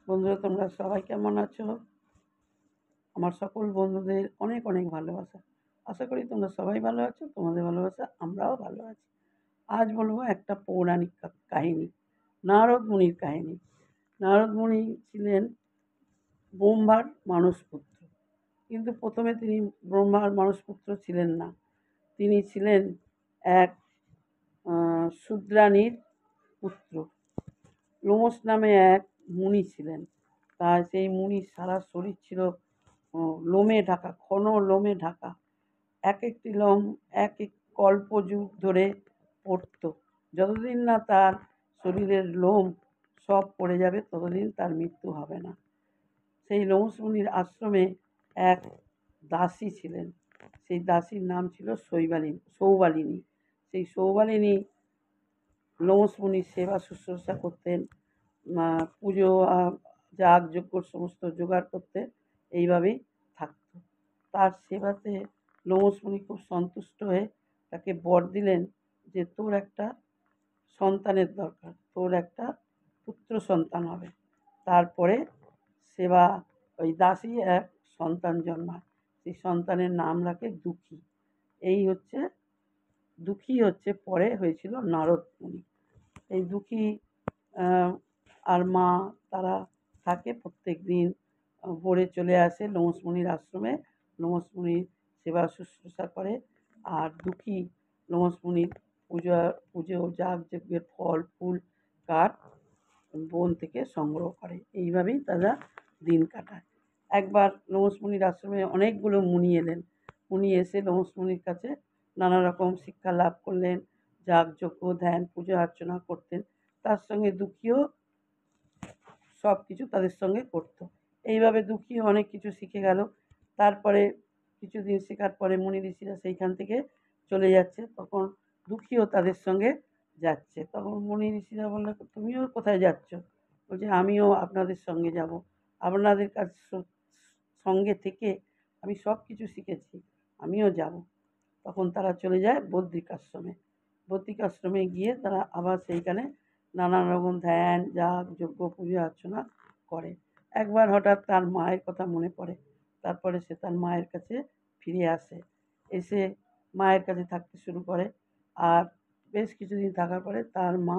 বন্ধুরা, তোমরা সবাই কেমন আছো? আমার সকল বন্ধুদের অনেক অনেক ভালোবাসা। আশা করি তোমরা সবাই ভালো আছো। তোমাদের ভালোবাসা আমরাও ভালো আছি। আজ বলবো একটা পৌরাণিক কাহিনী, নারদ মুনির কাহিনী। নারদ মুনি ছিলেন ব্রহ্মার মানসপুত্র, কিন্তু প্রথমে তিনি ব্রহ্মার মানসপুত্র ছিলেন না। তিনি ছিলেন এক শূদ্রাণীর পুত্র। লোমশ নামে এক মুনি ছিলেন। তার সেই মুনির সারা শরীর ছিল লোমে ঢাকা, ঘন লোমে ঢাকা। এক একটি লোম এক এক কল্পযুগ ধরে পড়ত। যতদিন না তার শরীরের লোম সব পড়ে যাবে ততদিন তার মৃত্যু হবে না। সেই লোমশ মুনির আশ্রমে এক দাসী ছিলেন। সেই দাসীর নাম ছিল সৌবালিনী। সেই সৌবালিনী লোমশ মুনির সেবা শুশ্রূষা করতেন, পুজো যাগযজ্ঞর সমস্ত জোগাড় করতেন। এইভাবেই থাকত। তার সেবাতে লোমশ মুনি খুব সন্তুষ্ট হয়ে তাকে বর দিলেন যে তোর একটা সন্তানের দরকার, তোর একটা পুত্র সন্তান হবে। তারপরে সেবা ওই দাসী এক সন্তান জন্মায়। সেই সন্তানের নাম রাখে দুঃখী। এই হচ্ছে দুঃখী হচ্ছে পরে হয়েছিল নারদ মুনি। এই দুঃখী আর মা তারা থাকে প্রত্যেক দিন ভোরে চলে আসে লোমশ মুনির আশ্রমে। লোমশ মুনির সেবা শুশ্রূষা করে। আর দুঃখী লোমশ মুনির পুজো যাগযজ্ঞের ফল ফুল কাঠ বন থেকে সংগ্রহ করে। এইভাবেই তারা দিন কাটায়। একবার লোমশ মুনির আশ্রমে অনেকগুলো মুনি এলেন। মুনি এসে লোমশ মুনির কাছে নানা রকম শিক্ষা লাভ করলেন, যাগযজ্ঞ ধ্যান পূজা অর্চনা করতেন। তার সঙ্গে দুঃখীও সব কিছু তাদের সঙ্গে করতো। এইভাবে দুঃখী অনেক কিছু শিখে গেল। তারপরে কিছুদিন শেখার পরে মুনি ঋষিরা সেইখান থেকে চলে যাচ্ছে, তখন দুঃখীও তাদের সঙ্গে যাচ্ছে। তখন মুনি ঋষিরা বললো, তুমিও কোথায় যাচ্ছ? বলছে, আমিও আপনাদের সঙ্গে যাব। আপনাদের কাছে সঙ্গে থেকে আমি সব কিছু শিখেছি, আমিও যাব। তখন তারা চলে যায় বদ্রিকাশ্রমে। বদ্রিকাশ্রমে গিয়ে তারা আবার সেইখানে নানান রকম ধ্যান যাগ যজ্ঞ পুজো অর্চনা করে। একবার হঠাৎ তার মায়ের কথা মনে পড়ে। তারপরে সে তার মায়ের কাছে ফিরে আসে। এসে মায়ের কাছে থাকতে শুরু করে। আর বেশ কিছুদিন থাকার পরে তার মা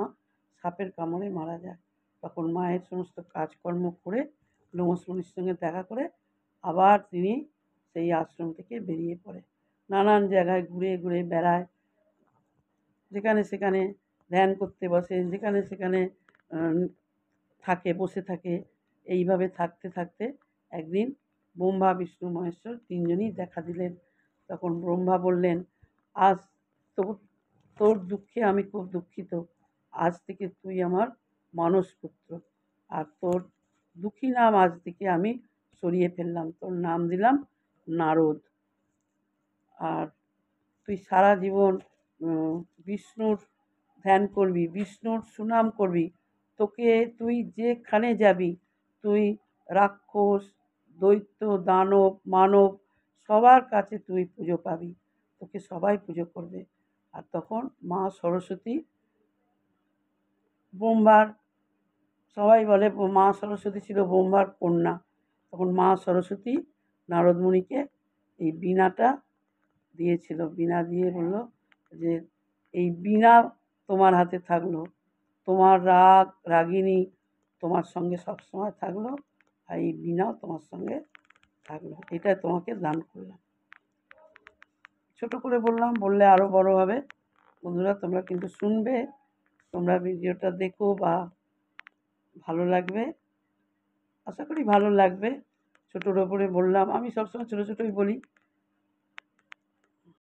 সাপের কামড়ে মারা যায়। তখন মায়ের সমস্ত কাজকর্ম করে লোমশ মুনির সঙ্গে দেখা করে আবার তিনি সেই আশ্রম থেকে বেরিয়ে পড়ে। নানান জায়গায় ঘুরে ঘুরে বেড়ায়, যেখানে সেখানে ধ্যান করতে বসে, যেখানে সেখানে থাকে, বসে থাকে। এইভাবে থাকতে থাকতে একদিন ব্রহ্মা বিষ্ণু মহেশ্বর তিনজনই দেখা দিলেন। তখন ব্রহ্মা বললেন, আজ তো তোর দুঃখে আমি খুব দুঃখিত। আজ থেকে তুই আমার মানসপুত্র। আর তোর দুঃখী নাম আজ থেকে আমি সরিয়ে ফেললাম, তোর নাম দিলাম নারদ। আর তুই সারা জীবন বিষ্ণুর ধ্যান করবি, বিষ্ণুর সুনাম করবি। তোকে তুই যেখানে যাবি, তুই রাক্ষস দৈত্য দানব মানব সবার কাছে তুই পুজো পাবি, তোকে সবাই পুজো করবে। আর তখন মা সরস্বতী ব্রহ্মার, সবাই বলে মা সরস্বতী ছিল ব্রহ্মার কন্যা। তখন মা সরস্বতী নারদ মুনিকে এই বীণাটা দিয়েছিল। বীণা দিয়ে বলল যে এই বীণা তোমার হাতে থাকলো, তোমার রাগিনী তোমার সঙ্গে সবসময় থাকলো, আর এই বীণাও তোমার সঙ্গে থাকলো, এটা তোমাকে দান করলাম। ছোট করে বললাম, বললে আরও বড় হবে। বন্ধুরা, তোমরা কিন্তু শুনবে, তোমরা ভিডিওটা দেখো বা ভালো লাগবে, আশা করি ভালো লাগবে। ছোটোর ওপরে বললাম, আমি সবসময় ছোটো ছোটোই বলি,